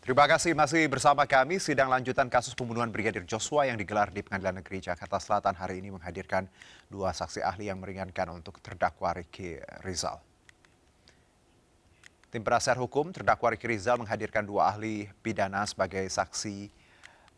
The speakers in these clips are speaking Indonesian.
Terima kasih masih bersama kami. Sidang lanjutan kasus pembunuhan Brigadir Joshua yang digelar di Pengadilan Negeri Jakarta Selatan hari ini menghadirkan dua saksi ahli yang meringankan untuk terdakwa Ricky Rizal. Tim penasihat hukum terdakwa Ricky Rizal menghadirkan dua ahli pidana sebagai saksi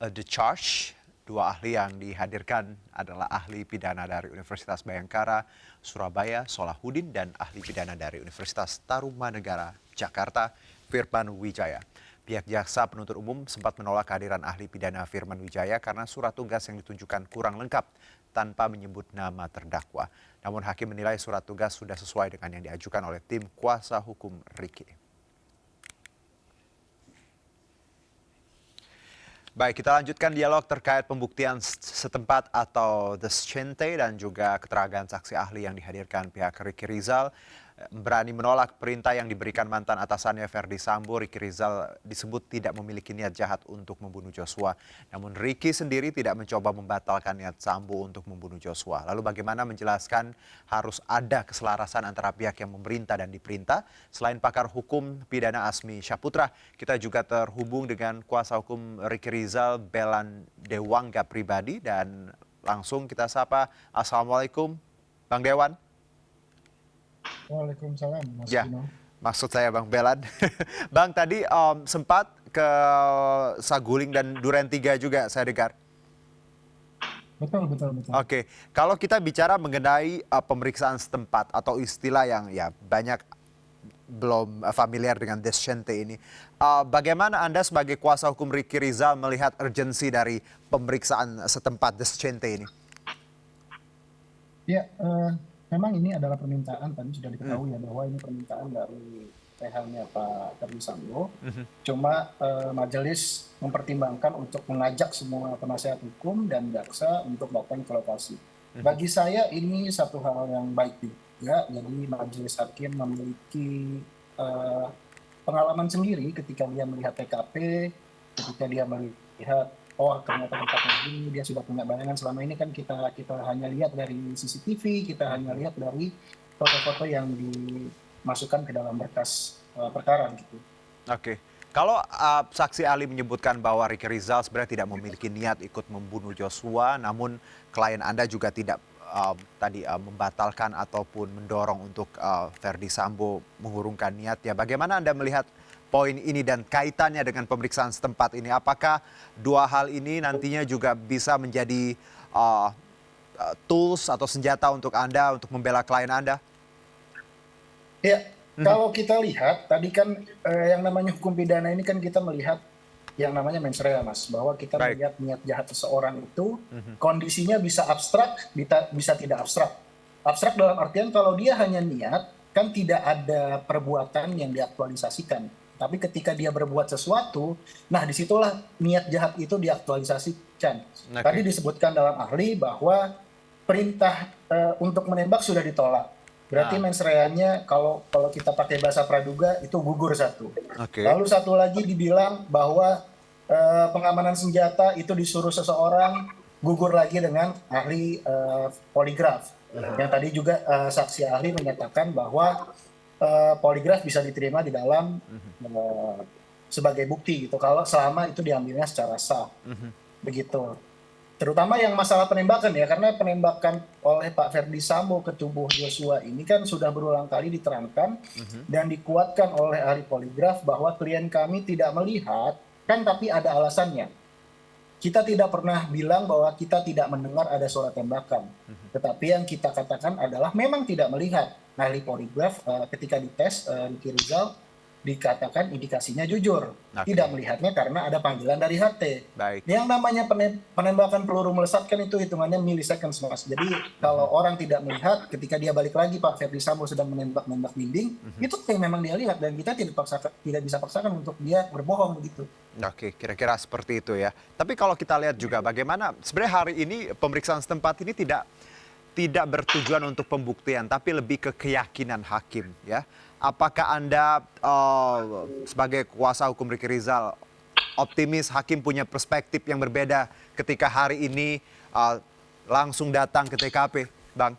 the charge. Dua ahli yang dihadirkan adalah ahli pidana dari Universitas Bhayangkara, Surabaya, Solahuddin, dan ahli pidana dari Universitas Tarumanegara, Jakarta, Firman Wijaya. Pihak jaksa penuntut umum sempat menolak kehadiran ahli pidana Firman Wijaya karena surat tugas yang ditunjukkan kurang lengkap tanpa menyebut nama terdakwa. Namun hakim menilai surat tugas sudah sesuai dengan yang diajukan oleh tim kuasa hukum Ricky. Baik, kita lanjutkan dialog terkait pembuktian setempat atau the Scente dan juga keterangan saksi ahli yang dihadirkan pihak Ricky Rizal. Berani menolak perintah yang diberikan mantan atasannya Verdi Sambo. Ricky Rizal disebut tidak memiliki niat jahat untuk membunuh Joshua. Namun Ricky sendiri tidak mencoba membatalkan niat Sambo untuk membunuh Joshua. Lalu bagaimana menjelaskan harus ada keselarasan antara pihak yang memerintah dan diperintah? Selain pakar hukum pidana Asmi Syaputra, kita juga terhubung dengan kuasa hukum Ricky Rizal, Belan Dewangga Pribadi, dan langsung kita sapa. Assalamualaikum, Bang Dewan. Waalaikumsalam, Mas Ya, Gino. maksud saya Bang Belan. Bang, tadi sempat ke Saguling dan Duren 3 juga saya dengar. Betul, betul, betul. Oke, kalau kita bicara mengenai pemeriksaan setempat atau istilah yang ya banyak belum familiar dengan Deschente ini. Bagaimana Anda sebagai kuasa hukum Ricky Rizal melihat urgensi dari pemeriksaan setempat Deschente ini? Ya, memang ini adalah permintaan, tadi sudah diketahui ya bahwa ini permintaan dari PH-nya Pak Verdi Sambo. Cuma majelis mempertimbangkan untuk mengajak semua penasihat hukum dan jaksa untuk datang ke lokasi. Bagi saya ini satu hal yang baik juga, jadi majelis hakim memiliki pengalaman sendiri ketika dia melihat TKP, ketika dia melihat oh ternyata tempatnya ini, dia sudah punya bayangan. Selama ini kan kita hanya lihat dari CCTV, kita hanya lihat dari foto-foto yang dimasukkan ke dalam berkas perkara gitu. Oke. Kalau saksi ahli menyebutkan bahwa Ricky Rizal sebenarnya tidak memiliki niat ikut membunuh Joshua, namun klien Anda juga tidak tadi membatalkan ataupun mendorong untuk Verdi Sambo mengurungkan niatnya. Bagaimana Anda melihat poin ini dan kaitannya dengan pemeriksaan setempat ini? Apakah dua hal ini nantinya juga bisa menjadi tools atau senjata untuk Anda untuk membela klien Anda? Ya, kalau kita lihat tadi kan yang namanya hukum pidana ini kan kita melihat yang namanya mens rea, Mas, bahwa kita Baik. melihat niat jahat seseorang itu kondisinya bisa abstrak, bisa tidak abstrak. Abstrak dalam artian kalau dia hanya niat, kan tidak ada perbuatan yang diaktualisasikan. Tapi ketika dia berbuat sesuatu, nah disitulah niat jahat itu diaktualisasikan. Tadi Oke. disebutkan dalam ahli bahwa perintah untuk menembak sudah ditolak. Berarti mens rea-nya kalau kita pakai bahasa praduga itu gugur satu. Oke. Lalu satu lagi dibilang bahwa pengamanan senjata itu disuruh seseorang, gugur lagi dengan ahli poligraf. Yang tadi juga saksi ahli menyatakan bahwa poligraf bisa diterima di dalam sebagai bukti gitu kalau selama itu diambilnya secara sah. Begitu. Terutama yang masalah penembakan ya, karena penembakan oleh Pak Verdi Sambo ke tubuh Joshua ini kan sudah berulang kali diterangkan dan dikuatkan oleh ahli poligraf bahwa klien kami tidak melihat, kan tapi ada alasannya. Kita tidak pernah bilang bahwa kita tidak mendengar ada suara tembakan. Tetapi yang kita katakan adalah memang tidak melihat. Ahli poligraf ketika dites Ricky Rizal dikatakan indikasinya jujur. Oke. Tidak melihatnya karena ada panggilan dari HT. Baik. Yang namanya penembakan peluru melesat kan itu hitungannya miliseconds, Mas. Jadi kalau orang tidak melihat ketika dia balik lagi Pak Verdi Sambo sedang menembak dinding, itu yang memang dia lihat dan kita tidak bisa paksakan untuk dia berbohong begitu. Oke, kira-kira seperti itu ya. Tapi kalau kita lihat juga bagaimana sebenarnya hari ini pemeriksaan setempat ini tidak bertujuan untuk pembuktian, tapi lebih ke keyakinan hakim ya. Apakah Anda sebagai kuasa hukum Ricky Rizal optimis hakim punya perspektif yang berbeda ketika hari ini langsung datang ke TKP, Bang?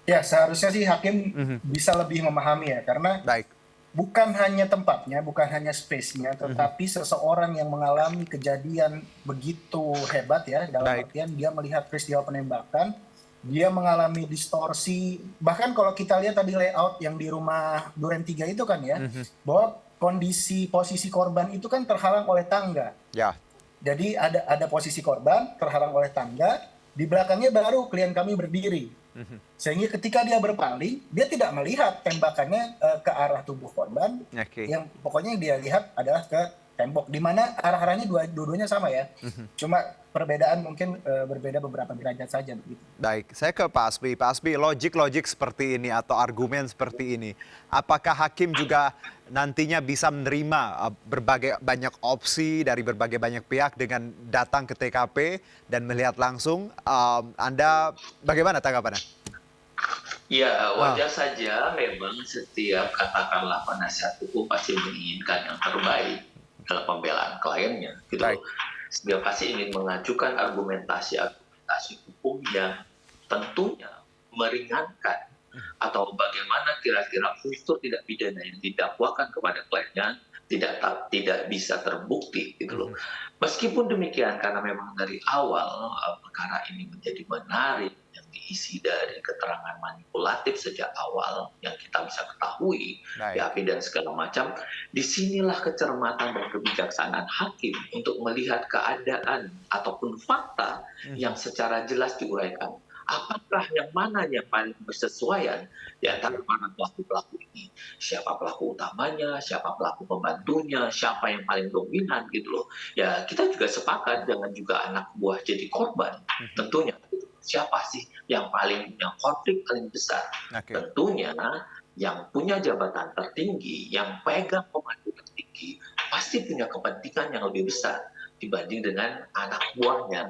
Ya, seharusnya sih hakim bisa lebih memahami ya, karena Baik. bukan hanya tempatnya, bukan hanya space-nya, tetapi seseorang yang mengalami kejadian begitu hebat ya, dalam Baik. artian dia melihat peristiwa penembakan, dia mengalami distorsi, bahkan kalau kita lihat tadi layout yang di rumah Duren 3 itu kan ya, Mhm. bahwa kondisi posisi korban itu kan terhalang oleh tangga. Ya. Jadi ada posisi korban terhalang oleh tangga, di belakangnya baru klien kami berdiri. Mhm. Sehingga ketika dia berpaling, dia tidak melihat tembakannya ke arah tubuh korban. Oke. Yang pokoknya yang dia lihat adalah ke tembok, di mana arah-arahnya dua-duanya sama ya. Mhm. Cuma perbedaan mungkin berbeda beberapa derajat saja begitu. Baik, saya ke Pak Asbi. Pak Asbi, logik-logik seperti ini atau argumen seperti ini, apakah hakim juga nantinya bisa menerima berbagai banyak opsi dari berbagai banyak pihak dengan datang ke TKP dan melihat langsung? Anda bagaimana tanggapannya? Ya, Ah, wajar saja memang setiap katakanlah penasihat hukum pasti menginginkan yang terbaik dalam pembelaan kliennya, gitu baik. loh. Dia pasti ingin mengajukan argumentasi hukum yang tentunya meringankan atau bagaimana kira-kira unsur tidak pidana yang didakwakan kepada kliennya tidak bisa terbukti, gitu loh. Mhm. Meskipun demikian, karena memang dari awal perkara ini menjadi menarik, yang diisi dari keterangan manipulatif sejak awal yang kita bisa ketahui, Baik. BAP dan segala macam, disinilah kecermatan dan kebijaksanaan hakim untuk melihat keadaan ataupun fakta Mhm. yang secara jelas diuraikan. Apakah yang mana yang paling bersesuaian di antara Oke. para pelaku-pelaku ini? Siapa pelaku utamanya, siapa pelaku pembantunya, siapa yang paling dominan, gitu loh. Ya, kita juga sepakat jangan juga anak buah jadi korban, Mhm. tentunya. Siapa sih yang paling punya konflik paling besar? Oke. Tentunya yang punya jabatan tertinggi, yang pegang komando tertinggi, pasti punya kepentingan yang lebih besar dibanding dengan anak buahnya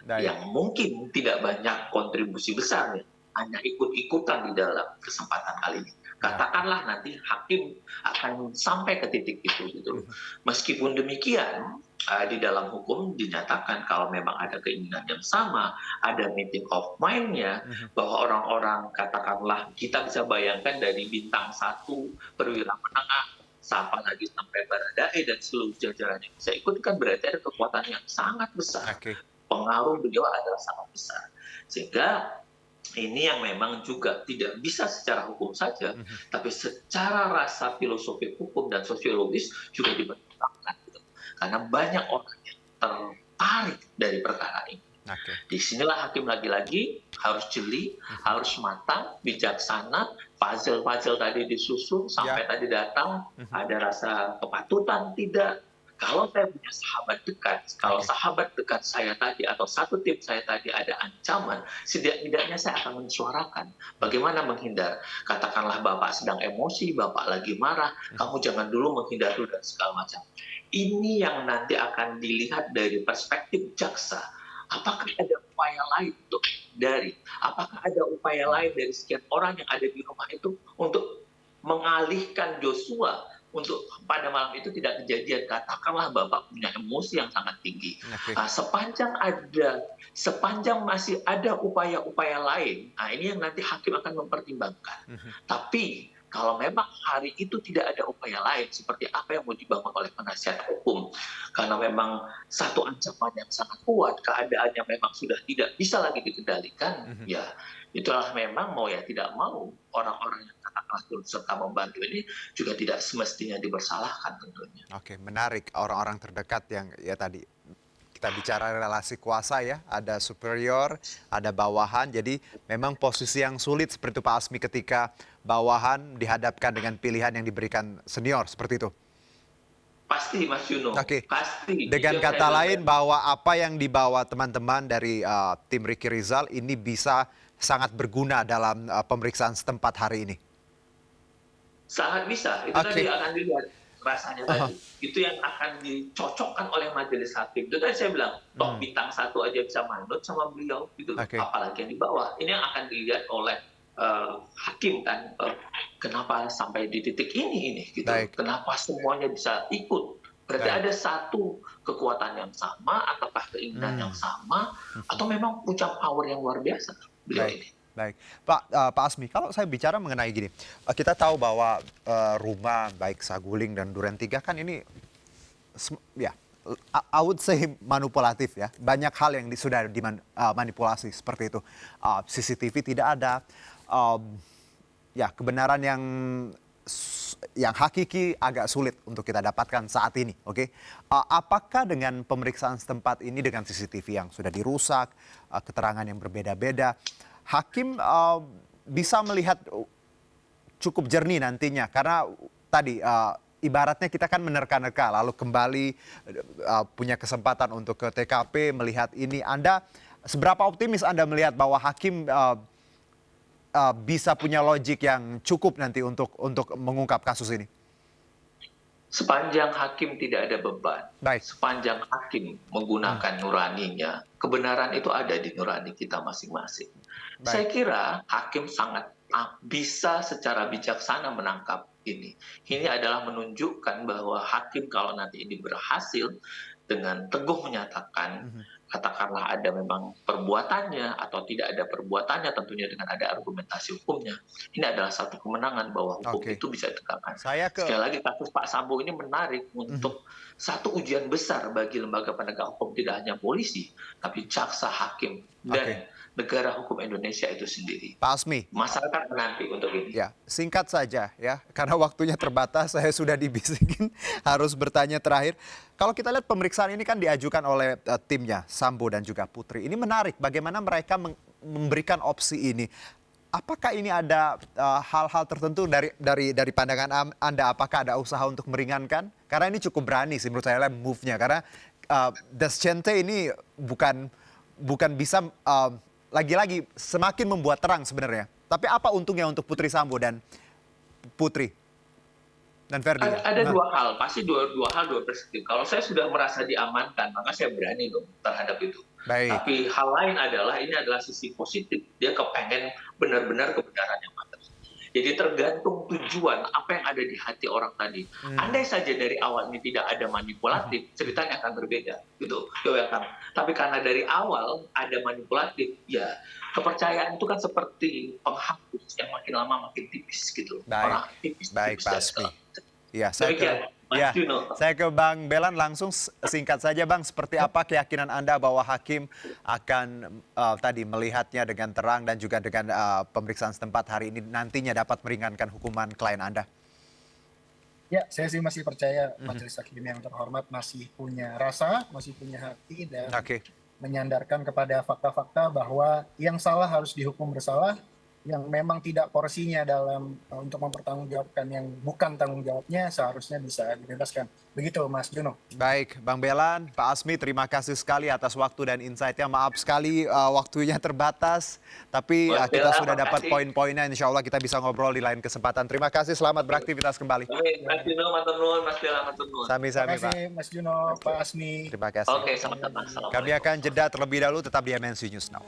Baik. yang mungkin tidak banyak kontribusi besar, hanya ikut-ikutan di dalam kesempatan kali ini. Oke. Katakanlah nanti hakim akan sampai ke titik itu, gitu loh. Mhm. Meskipun demikian, di dalam hukum dinyatakan kalau memang ada keinginan yang sama, ada meeting of mind-nya, Mhm. bahwa orang-orang katakanlah kita bisa bayangkan dari bintang 1 perwira menengah sampai lagi sampai Baradae dan seluruh jajaran yang bisa ikut, kan berarti ada kekuatan yang sangat besar. Oke. Pengaruh beliau adalah sangat besar. Sehingga ini yang memang juga tidak bisa secara hukum saja, Mhm. tapi secara rasa filosofi hukum dan sosiologis juga dipertimbangkan, gitu. Karena banyak orang yang tertarik dari perkara ini. Oke. Di sinilah hakim lagi-lagi harus jeli, Mhm. harus matang, bijaksana, puzzle-puzzle tadi disusun Ya. sampai tadi datang, Mhm. ada rasa kepatutan tidak. Kalau saya punya sahabat dekat, kalau Oke. sahabat dekat saya tadi atau satu tim saya tadi ada ancaman, setidak-tidaknya saya akan mensuarakan. Bagaimana menghindar? Katakanlah Bapak sedang emosi, Bapak lagi marah, Mhm. kamu jangan dulu menghindar dulu dan segala macam. Ini yang nanti akan dilihat dari perspektif jaksa. Apakah ada upaya lain untuk menghindari? Apakah ada upaya lain dari sekian orang yang ada di rumah itu untuk mengalihkan Joshua untuk pada malam itu tidak kejadian? Katakanlah Bapak punya emosi yang sangat tinggi. Oke. Sepanjang masih ada upaya-upaya lain, nah ini yang nanti hakim akan mempertimbangkan. Mhm. Tapi kalau memang hari itu tidak ada upaya lain, seperti apa yang mau dibangun oleh penasihat hukum, karena memang satu ancaman yang sangat kuat, keadaannya memang sudah tidak bisa lagi dikendalikan, Mhm. ya itulah memang mau ya tidak mau orang-orang yang katakanlah turut serta membantu ini juga tidak semestinya dibersalahkan tentunya. Oke, menarik orang-orang terdekat yang ya tadi kita bicara relasi kuasa ya, ada superior, ada bawahan. Jadi memang posisi yang sulit seperti itu Pak Asmi ketika bawahan dihadapkan dengan pilihan yang diberikan senior seperti itu. Pasti Mas Juno, Oke, pasti. Itu dengan yang saya kata bilang lain tadi. bahwa apa yang dibawa teman-teman dari tim Ricky Rizal ini bisa sangat berguna dalam pemeriksaan setempat hari ini. Sangat bisa, itu tadi Oke. akan dilihat rasanya Aha. tadi. Itu yang akan dicocokkan oleh majelis hakim. Itu tadi saya bilang, toh Hmm. bintang 1 aja bisa manut sama beliau gitu loh, Oke. apalagi yang di bawah. Ini yang akan dilihat oleh hakim kan, kenapa sampai di titik ini gitu loh. Baik. Kenapa semuanya bisa ikut? Berarti Baik. ada satu kekuatan yang sama, ataukah keinginan yang Hmm. sama, Mhm. atau memang punya power yang luar biasa beliau Baik. ini. Baik, Pak Asmi, kalau saya bicara mengenai gini, kita tahu bahwa rumah baik Saguling dan Duren 3 kan ini ya, I would say manipulatif ya. Banyak hal yang sudah dimanipulasi seperti itu. CCTV tidak ada, ya kebenaran yang hakiki agak sulit untuk kita dapatkan saat ini, oke? Apakah dengan pemeriksaan setempat ini dengan CCTV yang sudah dirusak, keterangan yang berbeda-beda, hakim bisa melihat cukup jernih nantinya karena tadi ibaratnya kita kan menerka-nerka lalu kembali punya kesempatan untuk ke TKP melihat ini. Anda seberapa optimis Anda melihat bahwa hakim bisa punya logik yang cukup nanti untuk mengungkap kasus ini? Sepanjang hakim tidak ada beban, Baik. sepanjang hakim menggunakan nuraninya, kebenaran itu ada di nurani kita masing-masing. Baik. Saya kira hakim sangat bisa secara bijaksana menangkap ini. Ini adalah menunjukkan bahwa hakim kalau nanti ini berhasil dengan teguh menyatakan katakanlah ada memang perbuatannya atau tidak ada perbuatannya tentunya dengan ada argumentasi hukumnya. Ini adalah satu kemenangan bahwa hukum Oke. itu bisa ditegakkan. Saya Sekali lagi kasus Pak Sambo ini menarik untuk satu ujian besar bagi lembaga penegak hukum tidak hanya polisi, tapi jaksa, hakim, dan negara hukum Indonesia itu sendiri. Pak Asmi. Masyarakat menanti untuk ini. Ya, singkat saja ya, karena waktunya terbatas, saya sudah dibisikin harus bertanya terakhir. Kalau kita lihat pemeriksaan ini kan diajukan oleh timnya, Sambo dan juga Putri. Ini menarik, bagaimana mereka memberikan opsi ini. Apakah ini ada hal-hal tertentu dari pandangan Anda? Apakah ada usaha untuk meringankan? Karena ini cukup berani sih menurut saya move-nya. Karena Descente ini bukan bisa lagi-lagi semakin membuat terang sebenarnya. Tapi apa untungnya untuk Putri Sambo dan Putri dan Ferdi? Ada dua hal, pasti dua hal, dua perspektif. Kalau saya sudah merasa diamankan, maka saya berani dong terhadap itu. Baik. Tapi hal lain adalah ini adalah sisi positif. Dia kepengen benar-benar kebenaran yang matang. Jadi tergantung tujuan apa yang ada di hati orang tadi. Andai saja dari awal ini tidak ada manipulatif, ceritanya akan berbeda, gitu. Tapi karena dari awal ada manipulatif, ya kepercayaan itu kan seperti penghapus yang makin lama makin tipis, gitu. Baik, Tipis, baik Pak Asmi. Ya, Juno. saya ke Bang Belan langsung singkat saja Bang, seperti apa keyakinan Anda bahwa hakim akan tadi melihatnya dengan terang dan juga dengan pemeriksaan setempat hari ini nantinya dapat meringankan hukuman klien Anda? Ya, saya sih masih percaya majelis hakim yang terhormat masih punya rasa, masih punya hati dan menyandarkan kepada fakta-fakta bahwa yang salah harus dihukum bersalah, yang memang tidak porsinya dalam untuk mempertanggungjawabkan yang bukan tanggung jawabnya seharusnya bisa dibebaskan. Begitu Mas Juno. Baik, Bang Belan, Pak Asmi, terima kasih sekali atas waktu dan insight-nya. Maaf sekali waktunya terbatas, tapi kita sudah dapat poin-poinnya. Insya Allah kita bisa ngobrol di lain kesempatan. Terima kasih, selamat beraktivitas kembali. Mas Juno, matur nuwun, Mas Bella, matur nuwun. Sami-sami, Pak. Terima kasih Mas Juno, Pak Asmi. Terima kasih. Oke, selamat datang. Kami akan jeda terlebih dahulu, tetap di MNC News Now.